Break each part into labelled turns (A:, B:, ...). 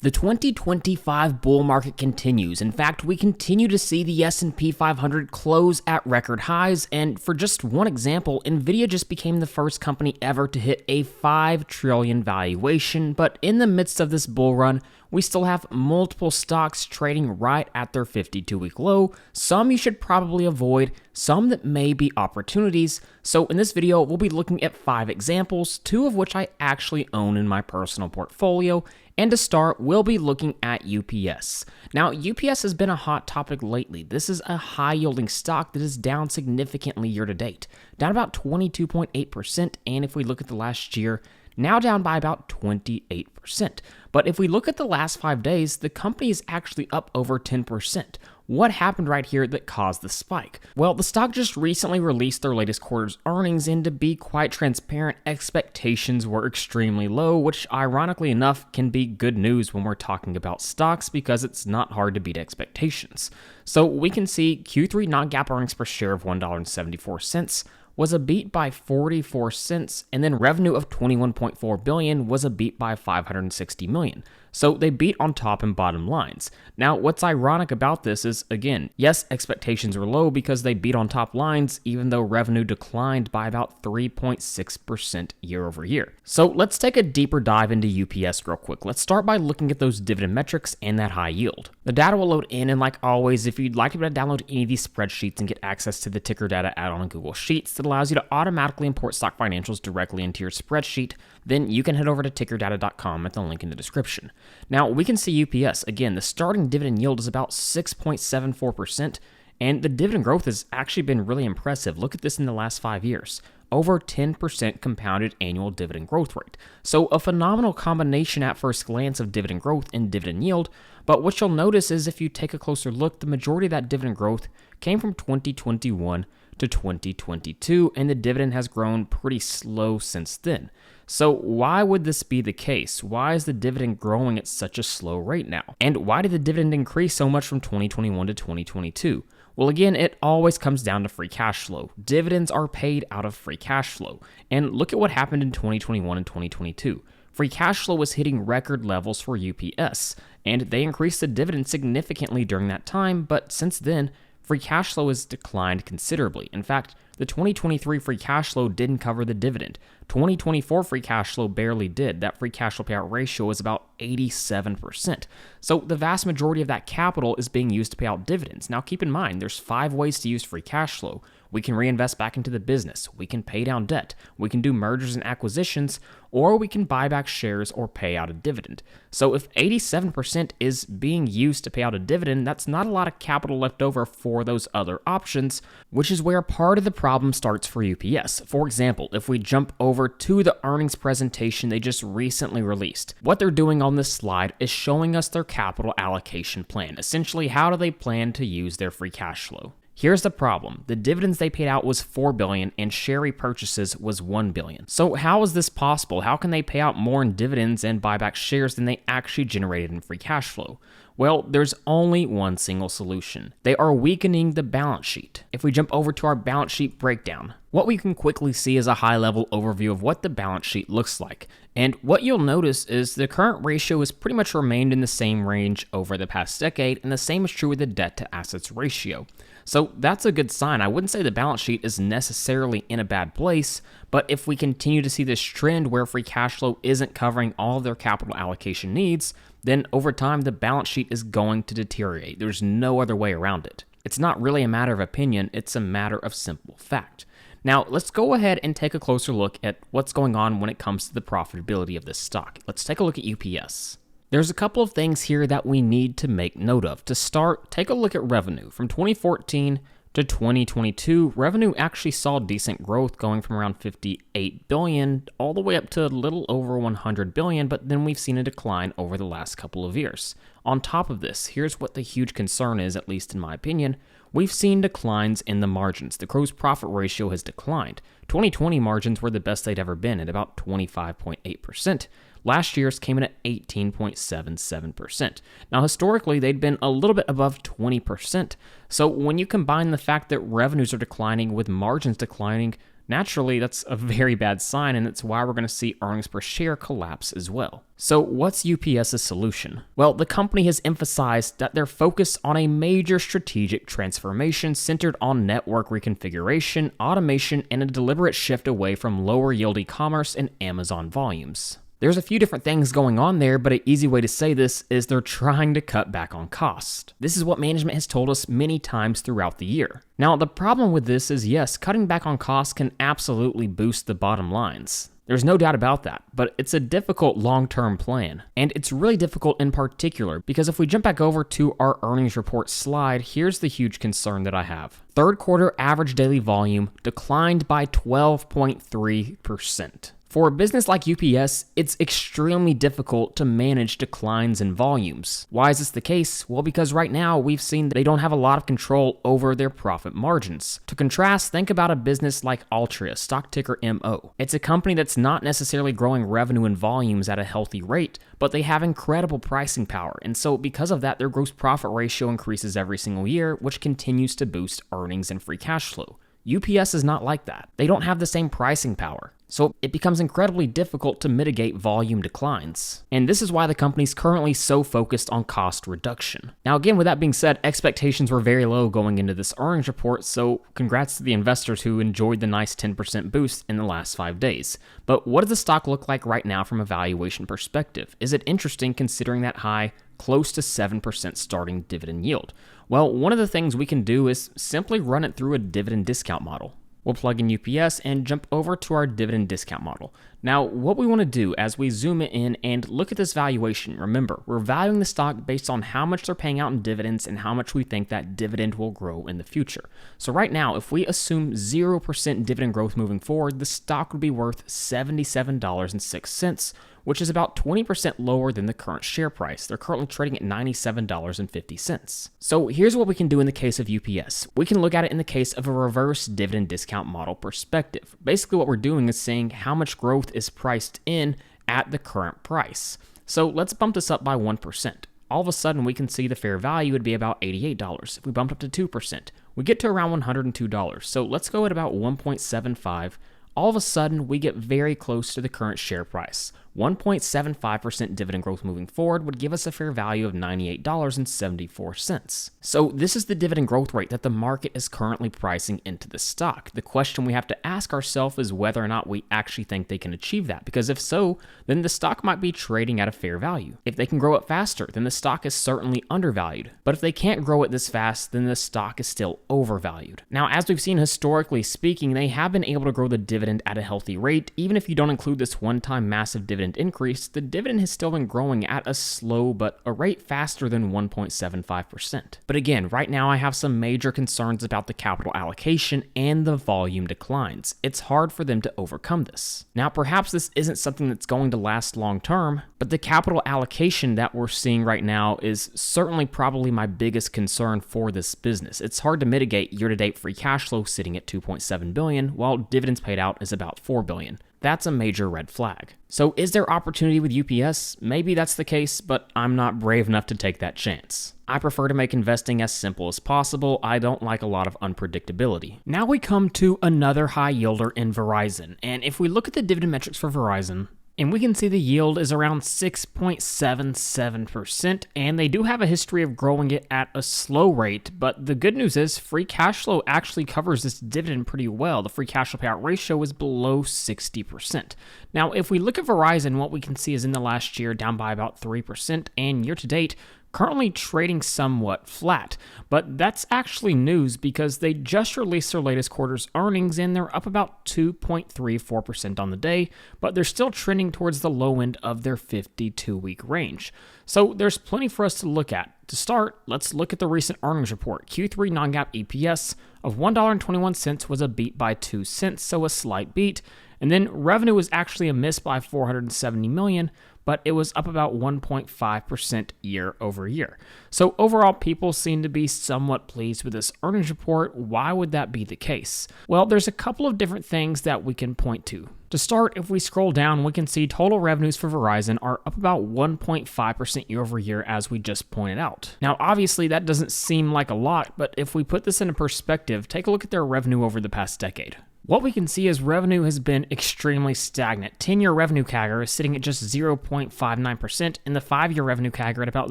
A: The 2025 bull market continues. In fact, we continue to see the S&P 500 close at record highs, and for just one example, Nvidia just became the first company ever to hit a $5 trillion valuation, but in the midst of this bull run, we still have multiple stocks trading right at their 52-week low, some you should probably avoid, some that may be opportunities. So in this video, we'll be looking at 5 examples, 2 of which I actually own in my personal portfolio. And to start, we'll be looking at UPS. Now, UPS has been a hot topic lately. This is a high-yielding stock that is down significantly year to date, down about 22.8%, and if we look at the last year, now down by about 28%. But if we look at the last 5 days, the company is actually up over 10%. What happened right here that caused the spike? Well, the stock just recently released their latest quarter's earnings, and to be quite transparent, expectations were extremely low, which ironically enough can be good news when we're talking about stocks because it's not hard to beat expectations. So we can see Q3 non-GAAP earnings per share of $1.74 was a beat by 44 cents, and then revenue of $21.4 billion was a beat by $560 million. So they beat on top and bottom lines. Now, what's ironic about this is, again, yes, expectations were low because they beat on top lines, even though revenue declined by about 3.6% year over year. So let's take a deeper dive into UPS real quick. Let's start by looking at those dividend metrics and that high yield. The data will load in, and like always, if you'd like to be able to download any of these spreadsheets and get access to the ticker data add-on in Google Sheets that allows you to automatically import stock financials directly into your spreadsheet, then you can head over to tickerdata.com at the link in the description. Now, we can see UPS. Again, the starting dividend yield is about 6.74%, and the dividend growth has actually been really impressive. Look at this in the last 5 years. Over 10% compounded annual dividend growth rate. So a phenomenal combination at first glance of dividend growth and dividend yield, but what you'll notice is if you take a closer look, the majority of that dividend growth came from 2021 to 2022, and the dividend has grown pretty slow since then. So why would this be the case? Why is the dividend growing at such a slow rate now? And why did the dividend increase so much from 2021 to 2022? Well, again, it always comes down to free cash flow. Dividends are paid out of free cash flow. And look at what happened in 2021 and 2022. Free cash flow was hitting record levels for UPS, and they increased the dividend significantly during that time, but since then, free cash flow has declined considerably. In fact, the 2023 free cash flow didn't cover the dividend. 2024 free cash flow barely did. That free cash flow payout ratio is about 87%. So the vast majority of that capital is being used to pay out dividends. Now keep in mind, there's 5 ways to use free cash flow. We can reinvest back into the business, we can pay down debt, we can do mergers and acquisitions, or we can buy back shares or pay out a dividend. So if 87% is being used to pay out a dividend, that's not a lot of capital left over for those other options, which is where part of the problem starts for UPS. For example, if we jump over to the earnings presentation they just recently released, what they're doing on this slide is showing us their capital allocation plan. Essentially, how do they plan to use their free cash flow? Here's the problem. The dividends they paid out was $4 billion and share repurchases was $1 billion. So how is this possible? How can they pay out more in dividends and buy back shares than they actually generated in free cash flow? Well, there's only one single solution. They are weakening the balance sheet. If we jump over to our balance sheet breakdown, what we can quickly see is a high-level overview of what the balance sheet looks like. And what you'll notice is the current ratio has pretty much remained in the same range over the past decade, and the same is true with the debt-to-assets ratio. So that's a good sign. I wouldn't say the balance sheet is necessarily in a bad place, but if we continue to see this trend where free cash flow isn't covering all of their capital allocation needs, then over time the balance sheet is going to deteriorate. There's no other way around it. It's not really a matter of opinion, it's a matter of simple fact. Now, let's go ahead and take a closer look at what's going on when it comes to the profitability of this stock. Let's take a look at UPS. There's a couple of things here that we need to make note of. To start, take a look at revenue. From 2014 to 2022, revenue actually saw decent growth going from around $58 billion all the way up to a little over $100 billion, but then we've seen a decline over the last couple of years. On top of this, here's what the huge concern is, at least in my opinion. We've seen declines in the margins. The gross profit ratio has declined. 2020 margins were the best they'd ever been at about 25.8%. Last year's came in at 18.77%. Now, historically, they'd been a little bit above 20%. So when you combine the fact that revenues are declining with margins declining, Naturally, that's a very bad sign, and it's why we're going to see earnings per share collapse as well. So what's UPS's solution? Well, the company has emphasized that they're focused on a major strategic transformation centered on network reconfiguration, automation, and a deliberate shift away from lower yield e-commerce and Amazon volumes. There's a few different things going on there, but an easy way to say this is they're trying to cut back on cost. This is what management has told us many times throughout the year. Now, the problem with this is yes, cutting back on costs can absolutely boost the bottom lines. There's no doubt about that, but it's a difficult long-term plan. And it's really difficult in particular because if we jump back over to our earnings report slide, here's the huge concern that I have. Third quarter average daily volume declined by 12.3%. For a business like UPS, it's extremely difficult to manage declines in volumes. Why is this the case? Well, because right now we've seen they don't have a lot of control over their profit margins. To contrast, think about a business like Altria, stock ticker MO. It's a company that's not necessarily growing revenue and volumes at a healthy rate, but they have incredible pricing power. And so because of that, their gross profit ratio increases every single year, which continues to boost earnings and free cash flow. UPS is not like that. They don't have the same pricing power. So it becomes incredibly difficult to mitigate volume declines. And this is why the company's currently so focused on cost reduction. Now again, with that being said, expectations were very low going into this earnings report, so congrats to the investors who enjoyed the nice 10% boost in the last 5 days. But what does the stock look like right now from a valuation perspective? Is it interesting considering that high, close to 7% starting dividend yield? Well, one of the things we can do is simply run it through a dividend discount model. We'll plug in UPS and jump over to our dividend discount model. Now, what we want to do as we zoom in and look at this valuation, remember, we're valuing the stock based on how much they're paying out in dividends and how much we think that dividend will grow in the future. So right now, if we assume 0% dividend growth moving forward, the stock would be worth $77.06, which is about 20% lower than the current share price. They're currently trading at $97.50. So here's what we can do in the case of UPS. We can look at it in the case of a reverse dividend discount model perspective. Basically what we're doing is saying how much growth is priced in at the current price. So let's bump this up by 1%. All of a sudden we can see the fair value would be about $88. If we bumped up to 2%, we get to around $102. So let's go at about 1.75. All of a sudden, we get very close to the current share price. 1.75% dividend growth moving forward would give us a fair value of $98.74. So this is the dividend growth rate that the market is currently pricing into the stock. The question we have to ask ourselves is whether or not we actually think they can achieve that, because if so, then the stock might be trading at a fair value. If they can grow it faster, then the stock is certainly undervalued. But if they can't grow it this fast, then the stock is still overvalued. Now, as we've seen historically speaking, they have been able to grow the dividend at a healthy rate. Even if you don't include this one-time massive dividend increase, the dividend has still been growing at a slow but a rate faster than 1.75%. But again, right now I have some major concerns about the capital allocation and the volume declines. It's hard for them to overcome this. Now, perhaps this isn't something that's going to last long term, but the capital allocation that we're seeing right now is certainly probably my biggest concern for this business. It's hard to mitigate year-to-date free cash flow sitting at $2.7 billion, while dividends paid out is about $4 billion. That's a major red flag. So is there opportunity with UPS? Maybe that's the case, but I'm not brave enough to take that chance. I prefer to make investing as simple as possible. I don't like a lot of unpredictability. Now we come to another high yielder in Verizon. And if we look at the dividend metrics for Verizon, and we can see the yield is around 6.77%, and they do have a history of growing it at a slow rate, but the good news is free cash flow actually covers this dividend pretty well. The free cash flow payout ratio is below 60%. Now, if we look at Verizon, what we can see is in the last year down by about 3%, and year to date, currently trading somewhat flat, but that's actually news because they just released their latest quarter's earnings and they're up about 2.34% on the day, but they're still trending towards the low end of their 52-week range. So there's plenty for us to look at. To start, let's look at the recent earnings report. Q3 non-GAAP EPS of $1.21 was a beat by 2 cents, so a slight beat. And then revenue was actually a miss by $470 million, but it was up about 1.5% year over year. So overall, people seem to be somewhat pleased with this earnings report. Why would that be the case? Well, there's a couple of different things that we can point to. To start, if we scroll down, we can see total revenues for Verizon are up about 1.5% year over year, as we just pointed out. Now, obviously, that doesn't seem like a lot, but if we put this into perspective, take a look at their revenue over the past decade. What we can see is revenue has been extremely stagnant. 10-year revenue CAGR is sitting at just 0.59%, and the 5-year revenue CAGR at about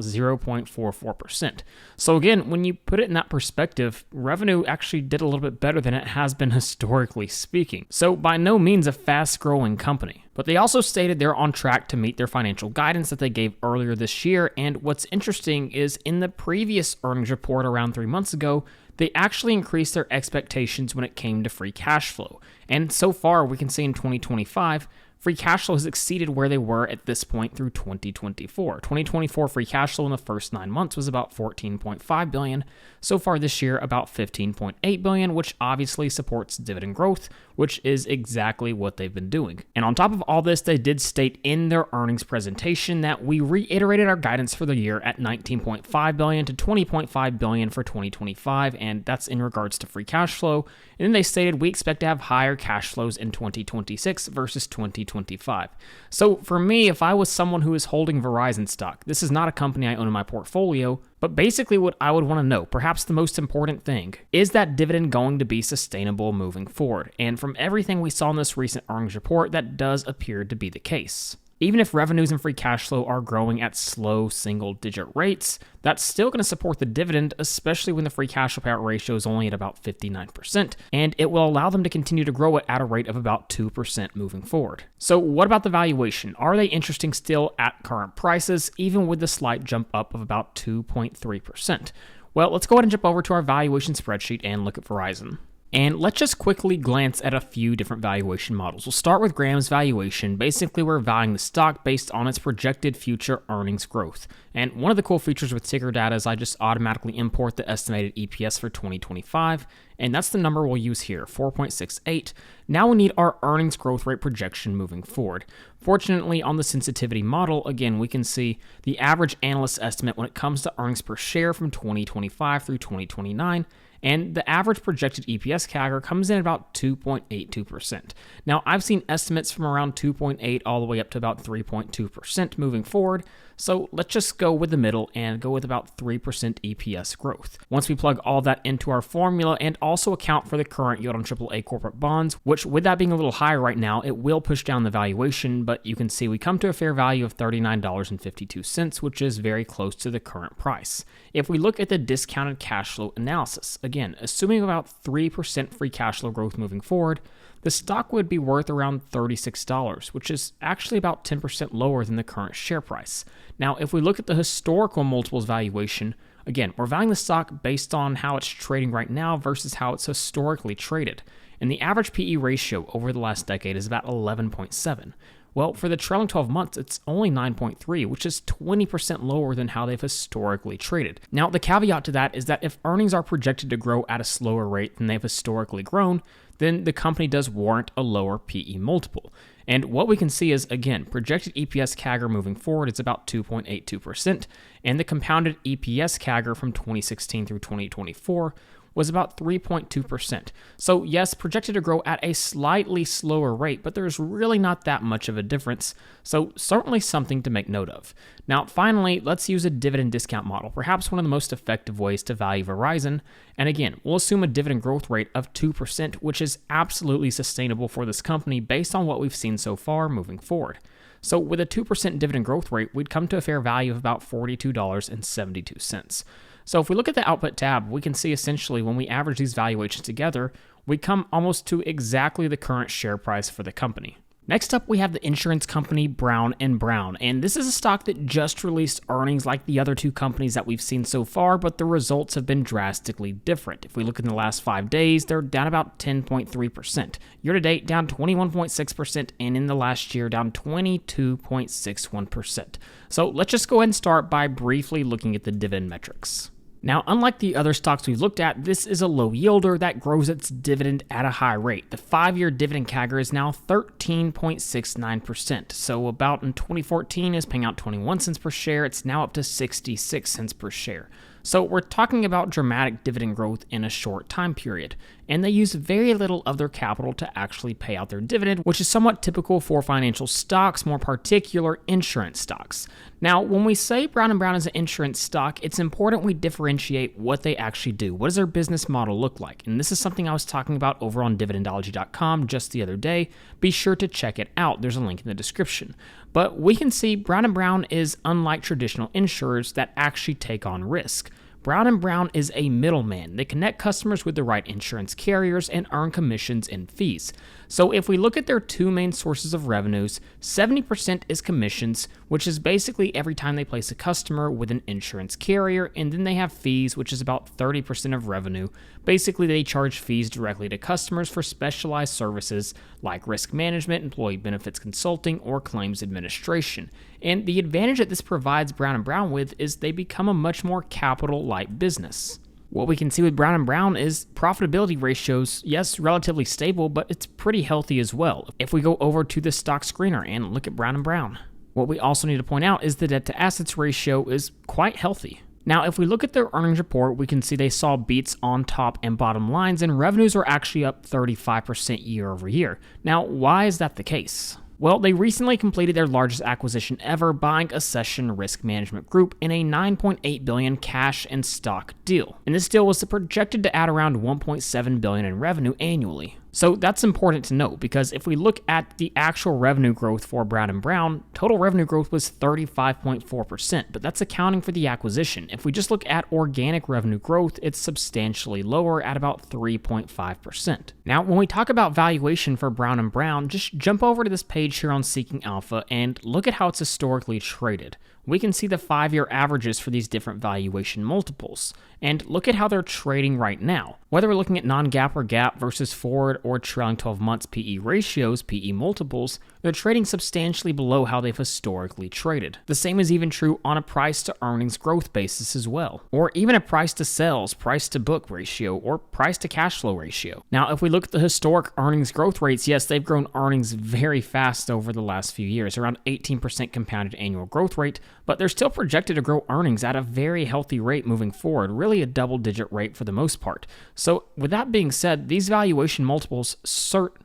A: 0.44%. So again, when you put it in that perspective, revenue actually did a little bit better than it has been historically speaking. So by no means a fast-growing company. But they also stated they're on track to meet their financial guidance that they gave earlier this year, and what's interesting is in the previous earnings report around 3 months ago, they actually increased their expectations when it came to free cash flow. And so far, we can see in 2025, free cash flow has exceeded where they were at this point through 2024. 2024 free cash flow in the first 9 months was about $14.5 billion. So far this year, about $15.8 billion, which obviously supports dividend growth, which is exactly what they've been doing. And on top of all this, they did state in their earnings presentation that we reiterated our guidance for the year at $19.5 billion to $20.5 billion for 2025, and that's in regards to free cash flow. And then they stated we expect to have higher cash flows in 2026 versus 2025. So for me, if I was someone who is holding Verizon stock, this is not a company I own in my portfolio, but basically what I would want to know, perhaps the most important thing, is that dividend going to be sustainable moving forward? And from everything we saw in this recent earnings report, that does appear to be the case. Even if revenues and free cash flow are growing at slow single-digit rates, that's still going to support the dividend, especially when the free cash flow payout ratio is only at about 59%, and it will allow them to continue to grow it at a rate of about 2% moving forward. So what about the valuation? Are they interesting still at current prices, even with the slight jump up of about 2.3%? Well, let's go ahead and jump over to our valuation spreadsheet and look at Verizon. And let's just quickly glance at a few different valuation models. We'll start with Graham's valuation. Basically, we're valuing the stock based on its projected future earnings growth. And one of the cool features with ticker data is I just automatically import the estimated EPS for 2025, and that's the number we'll use here, 4.68. Now we need our earnings growth rate projection moving forward. Fortunately, on the sensitivity model, again, we can see the average analyst estimate when it comes to earnings per share from 2025 through 2029, and the average projected EPS CAGR comes in at about 2.82%. Now, I've seen estimates from around 2.8 all the way up to about 3.2% moving forward, so let's just go with the middle and go with about 3% EPS growth. Once we plug all that into our formula and also account for the current yield on AAA corporate bonds, which with that being a little higher right now, it will push down the valuation, but you can see we come to a fair value of $39.52, which is very close to the current price. If we look at the discounted cash flow analysis, again, assuming about 3% free cash flow growth moving forward, the stock would be worth around $36, which is actually about 10% lower than the current share price. Now, if we look at the historical multiples valuation, again, we're valuing the stock based on how it's trading right now versus how it's historically traded. And the average PE ratio over the last decade is about 11.7. Well, for the trailing 12 months, it's only 9.3, which is 20% lower than how they've historically traded. Now, the caveat to that is that if earnings are projected to grow at a slower rate than they've historically grown, then the company does warrant a lower PE multiple. And what we can see is, again, projected EPS CAGR moving forward is about 2.82%, and the compounded EPS CAGR from 2016 through 2024 was about 3.2%. So yes, projected to grow at a slightly slower rate, but there's really not that much of a difference, so certainly something to make note of. Now finally, let's use a dividend discount model, perhaps one of the most effective ways to value Verizon, and again, we'll assume a dividend growth rate of 2%, which is absolutely sustainable for this company based on what we've seen so far moving forward. So with a 2% dividend growth rate, we'd come to a fair value of about $42.72. So if we look at the output tab, we can see essentially when we average these valuations together, we come almost to exactly the current share price for the company. Next up, we have the insurance company Brown & Brown, and this is a stock that just released earnings like the other two companies that we've seen so far, but the results have been drastically different. If we look in the last 5 days, they're down about 10.3%. Year to date, down 21.6%, and in the last year, down 22.61%. So let's just go ahead and start by briefly looking at the dividend metrics. Now, unlike the other stocks we've looked at, this is a low yielder that grows its dividend at a high rate. The 5-year dividend CAGR is now 13.69%. So about in 2014 is paying out 21 cents per share. It's now up to 66 cents per share. So we're talking about dramatic dividend growth in a short time period. and they use very little of their capital to actually pay out their dividend, which is somewhat typical for financial stocks, more particular insurance stocks. Now, when we say Brown & Brown is an insurance stock, it's important we differentiate what they actually do. What does their business model look like? And this is something I was talking about over on Dividendology.com just the other day. Be sure to check it out. There's a link in the description. But we can see Brown & Brown is unlike traditional insurers that actually take on risk. Brown & Brown is a middleman. They connect customers with the right insurance carriers and earn commissions and fees. So if we look at their two main sources of revenues, 70% is commissions, which is basically every time they place a customer with an insurance carrier, and then they have fees, which is about 30% of revenue. Basically, they charge fees directly to customers for specialized services like risk management, employee benefits consulting, or claims administration. And the advantage that this provides Brown & Brown with is they become a much more capital-light business. What we can see with Brown & Brown is profitability ratios, yes, relatively stable, but it's pretty healthy as well. If we go over to the stock screener and look at Brown & Brown, what we also need to point out is the debt-to-assets ratio is quite healthy. Now, if we look at their earnings report, we can see they saw beats on top and bottom lines, and revenues were actually up 35% year over year. Now, why is that the case? Well, they recently completed their largest acquisition ever, buying Accession Risk Management Group in a $9.8 billion cash and stock deal. And this deal was projected to add around $1.7 billion in revenue annually. So that's important to note, because if we look at the actual revenue growth for Brown & Brown, total revenue growth was 35.4%, but that's accounting for the acquisition. If we just look at organic revenue growth, it's substantially lower at about 3.5%. Now, when we talk about valuation for Brown & Brown, just jump over to this page here on Seeking Alpha and look at how it's historically traded. We can see the 5-year averages for these different valuation multiples. And look at how they're trading right now. Whether we're looking at non-GAAP or GAAP versus forward or trailing 12 months PE ratios, PE multiples, they're trading substantially below how they've historically traded. The same is even true on a price to earnings growth basis as well, or even a price to sales, price to book ratio, or price to cash flow ratio. Now, if we look at the historic earnings growth rates, yes, they've grown earnings very fast over the last few years, around 18% compounded annual growth rate, but they're still projected to grow earnings at a very healthy rate moving forward, really a double-digit rate for the most part. So with that being said, these valuation multiples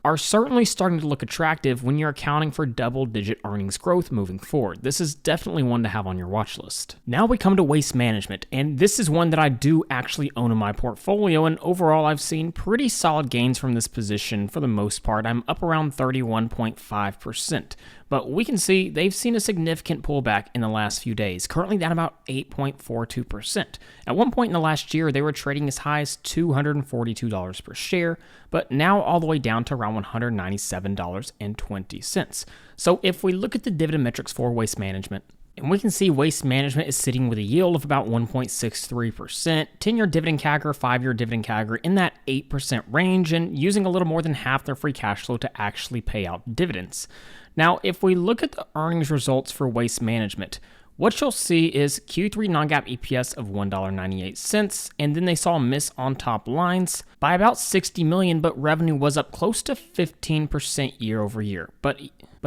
A: are certainly starting to look attractive when you're accounting for double-digit earnings growth moving forward. This is definitely one to have on your watch list. Now we come to Waste Management, and this is one that I do actually own in my portfolio, and overall I've seen pretty solid gains from this position for the most part. I'm up around 31.5%. But we can see they've seen a significant pullback in the last few days, currently down about 8.42%. At one point in the last year, they were trading as high as $242 per share, but now all the way down to around $197.20. So if we look at the dividend metrics for Waste Management, and we can see Waste Management is sitting with a yield of about 1.63%, 10-year dividend CAGR, 5-year dividend CAGR in that 8% range, and using a little more than half their free cash flow to actually pay out dividends. Now, if we look at the earnings results for Waste Management, what you'll see is Q3 non-GAAP EPS of $1.98, and then they saw a miss on top lines by about $60 million, but revenue was up close to 15% year over year. But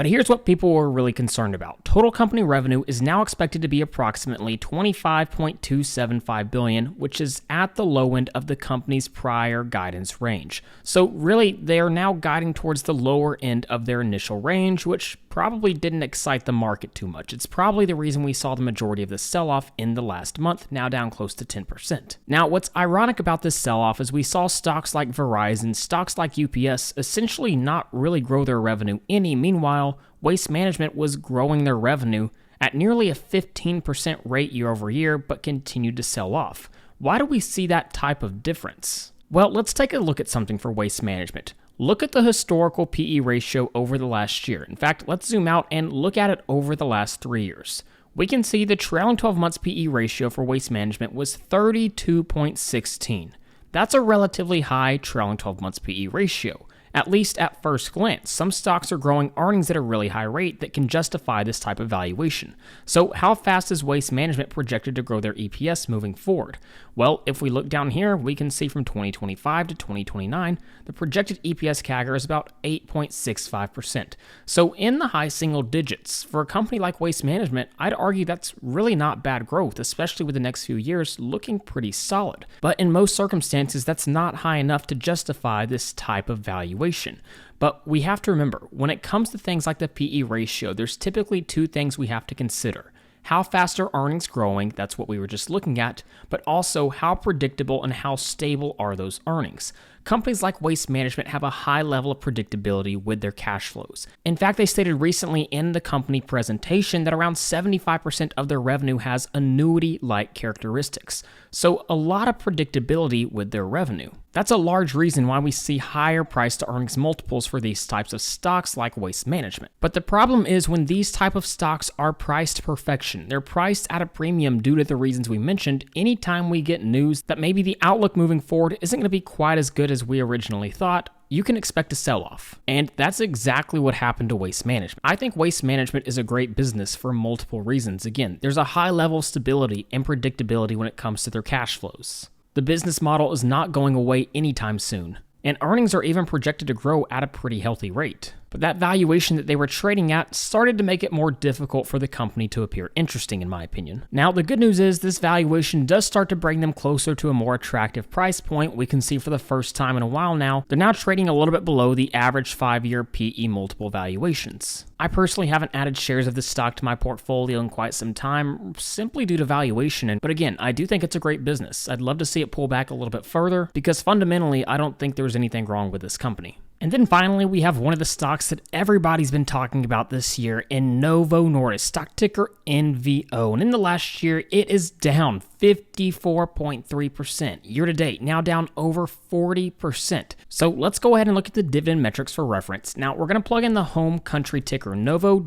A: here's what people were really concerned about. Total company revenue is now expected to be approximately $25.275 billion, which is at the low end of the company's prior guidance range. So really, they are now guiding towards the lower end of their initial range, which probably didn't excite the market too much. It's probably the reason we saw the majority of the sell-off in the last month, now down close to 10%. Now, what's ironic about this sell-off is we saw stocks like Verizon, stocks like UPS essentially not really grow their revenue any. Meanwhile, Waste Management was growing their revenue at nearly a 15% rate year over year, but continued to sell off. Why do we see that type of difference? Well, let's take a look at something for Waste Management. Look at the historical PE ratio over the last year. In fact, let's zoom out and look at it over the last 3 years. We can see the trailing 12 months PE ratio for Waste Management was 32.16. That's a relatively high trailing 12 months PE ratio. At least at first glance, some stocks are growing earnings at a really high rate that can justify this type of valuation. So how fast is Waste Management projected to grow their EPS moving forward? Well, if we look down here, we can see from 2025 to 2029, the projected EPS CAGR is about 8.65%. So in the high single digits. For a company like Waste Management, I'd argue that's really not bad growth, especially with the next few years looking pretty solid. But in most circumstances, that's not high enough to justify this type of valuation. But we have to remember, when it comes to things like the PE ratio, there's typically two things we have to consider. How fast are earnings growing? That's what we were just looking at, but also how predictable and how stable are those earnings? Companies like Waste Management have a high level of predictability with their cash flows. In fact, they stated recently in the company presentation that around 75% of their revenue has annuity-like characteristics. So a lot of predictability with their revenue. That's a large reason why we see higher price to earnings multiples for these types of stocks like Waste Management. But the problem is when these type of stocks are priced to perfection, they're priced at a premium due to the reasons we mentioned. Anytime we get news that maybe the outlook moving forward isn't going to be quite as good as we originally thought, you can expect a sell-off. And that's exactly what happened to Waste Management. I think Waste Management is a great business for multiple reasons. Again, there's a high level of stability and predictability when it comes to their cash flows. The business model is not going away anytime soon, and earnings are even projected to grow at a pretty healthy rate. But that valuation that they were trading at started to make it more difficult for the company to appear interesting, in my opinion. Now, the good news is this valuation does start to bring them closer to a more attractive price point. We can see for the first time in a while now, they're now trading a little bit below the average 5-year PE multiple valuations. I personally haven't added shares of this stock to my portfolio in quite some time, simply due to valuation. But again, I do think it's a great business. I'd love to see it pull back a little bit further, because fundamentally, I don't think there's anything wrong with this company. And then finally, we have one of the stocks that everybody's been talking about this year in Novo Nordisk, stock ticker NVO. And in the last year, it is down 54.3% year to date, now down over 40%. So let's go ahead and look at the dividend metrics for reference. Now, we're going to plug in the home country ticker novo-b.co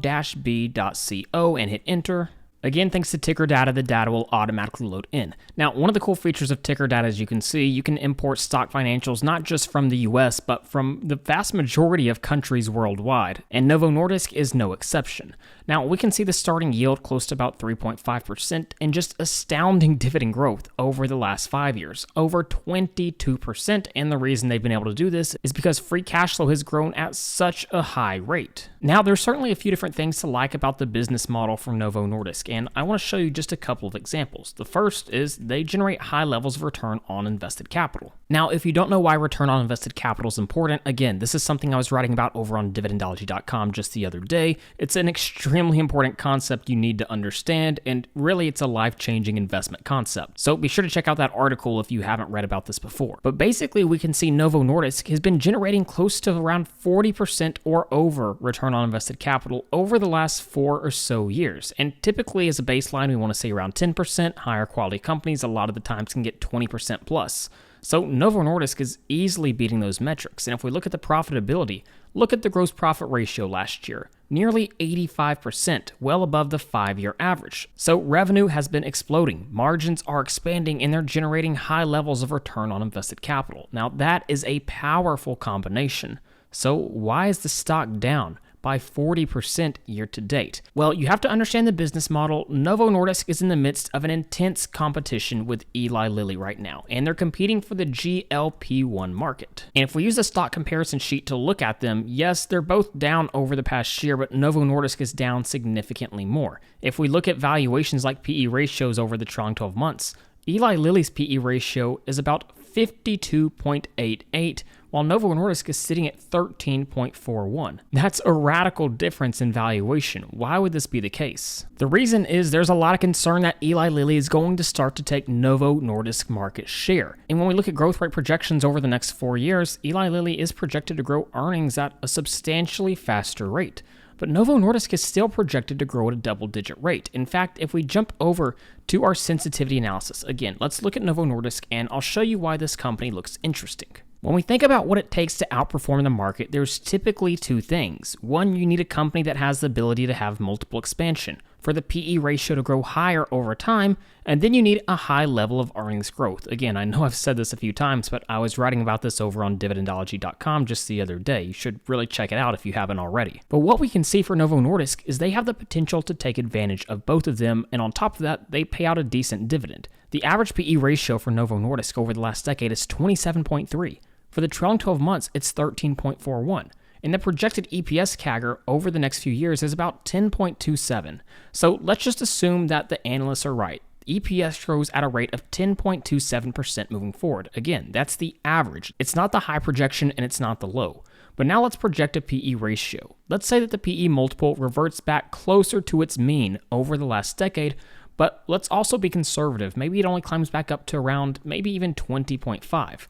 A: and hit enter. Again, thanks to ticker data, the data will automatically load in. Now, one of the cool features of ticker data, as you can see, you can import stock financials not just from the US, but from the vast majority of countries worldwide, and Novo Nordisk is no exception. Now, we can see the starting yield close to about 3.5% and just astounding dividend growth over the last 5 years, over 22%, and the reason they've been able to do this is because free cash flow has grown at such a high rate. Now, there's certainly a few different things to like about the business model from Novo Nordisk, and I want to show you just a couple of examples. The first is they generate high levels of return on invested capital. Now, if you don't know why return on invested capital is important, again, this is something I was writing about over on dividendology.com just the other day. It's an extremely important concept you need to understand, and really it's a life-changing investment concept. So be sure to check out that article if you haven't read about this before. But basically, we can see Novo Nordisk has been generating close to around 40% or over return on invested capital over the last 4 or so years. And typically, as a baseline, we want to say around 10%. Higher quality companies a lot of the times can get 20% plus. So Novo Nordisk is easily beating those metrics. And if we look at the profitability, look at the gross profit ratio last year, nearly 85%, well above the 5-year average. So revenue has been exploding, margins are expanding, and they're generating high levels of return on invested capital. Now that is a powerful combination. So why is the stock down by 40% year to date? Well, you have to understand the business model. Novo Nordisk is in the midst of an intense competition with Eli Lilly right now, and they're competing for the GLP-1 market. And if we use a stock comparison sheet to look at them, yes, they're both down over the past year, but Novo Nordisk is down significantly more. If we look at valuations like PE ratios over the trailing 12 months, Eli Lilly's PE ratio is about 52.88, while Novo Nordisk is sitting at 13.41. That's a radical difference in valuation. Why would this be the case? The reason is there's a lot of concern that Eli Lilly is going to start to take Novo Nordisk market share. And when we look at growth rate projections over the next 4 years, Eli Lilly is projected to grow earnings at a substantially faster rate. But Novo Nordisk is still projected to grow at a double-digit rate. In fact, if we jump over to our sensitivity analysis, again, let's look at Novo Nordisk, and I'll show you why this company looks interesting. When we think about what it takes to outperform the market, there's typically two things. One, you need a company that has the ability to have multiple expansion. for the PE ratio to grow higher over time, and then you need a high level of earnings growth. Again, I know I've said this a few times, but I was writing about this over on Dividendology.com just the other day. You should really check it out if you haven't already. But what we can see for Novo Nordisk is they have the potential to take advantage of both of them, and on top of that, they pay out a decent dividend. The average PE ratio for Novo Nordisk over the last decade is 27.3. For the trailing 12 months, it's 13.41. And the projected EPS CAGR over the next few years is about 10.27. So let's just assume that the analysts are right. EPS grows at a rate of 10.27% moving forward. Again, that's the average. It's not the high projection and it's not the low. But now let's project a PE ratio. Let's say that the PE multiple reverts back closer to its mean over the last decade, but let's also be conservative. Maybe it only climbs back up to around maybe even 20.5.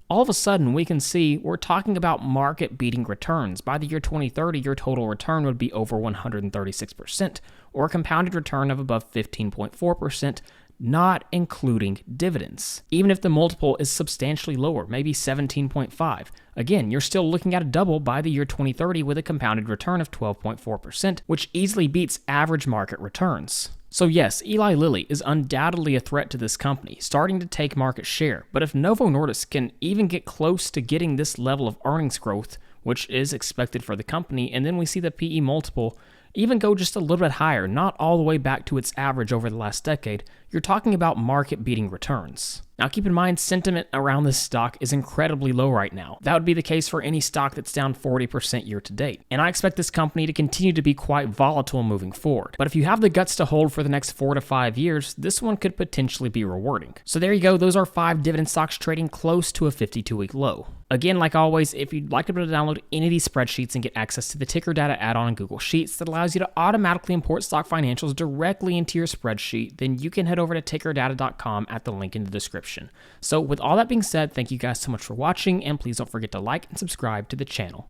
A: All of a sudden, we can see we're talking about market-beating returns. By the year 2030, your total return would be over 136%, or a compounded return of above 15.4%, not including dividends. Even if the multiple is substantially lower, maybe 17.5. Again, you're still looking at a double by the year 2030 with a compounded return of 12.4%, which easily beats average market returns. So yes, Eli Lilly is undoubtedly a threat to this company, starting to take market share. But if Novo Nordisk can even get close to getting this level of earnings growth, which is expected for the company, and then we see the PE multiple even go just a little bit higher, not all the way back to its average over the last decade, you're talking about market-beating returns. Now keep in mind, sentiment around this stock is incredibly low right now. That would be the case for any stock that's down 40% year to date. And I expect this company to continue to be quite volatile moving forward. But if you have the guts to hold for the next 4 to 5 years, this one could potentially be rewarding. So there you go, those are 5 dividend stocks trading close to a 52-week low. Again, like always, if you'd like to be able to download any of these spreadsheets and get access to the ticker data add-on in Google Sheets that allows you to automatically import stock financials directly into your spreadsheet, then you can head over to tickerdata.com at the link in the description. So with all that being said, thank you guys so much for watching, and please don't forget to like and subscribe to the channel.